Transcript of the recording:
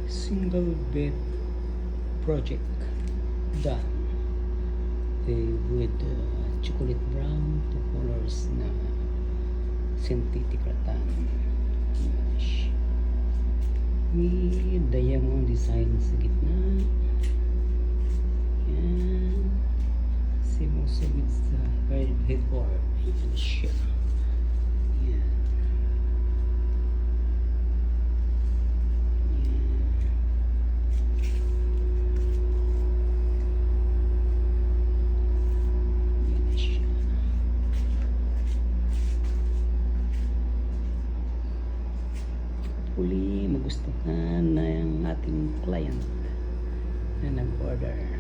Single bed project done with chocolate brown to colors na synthetic rattan. May diamond design sa gitna. Yan. Simusugit sa headboard. Ayan siya. Yan. Hopefully magustuhan ng ating client na nag-order.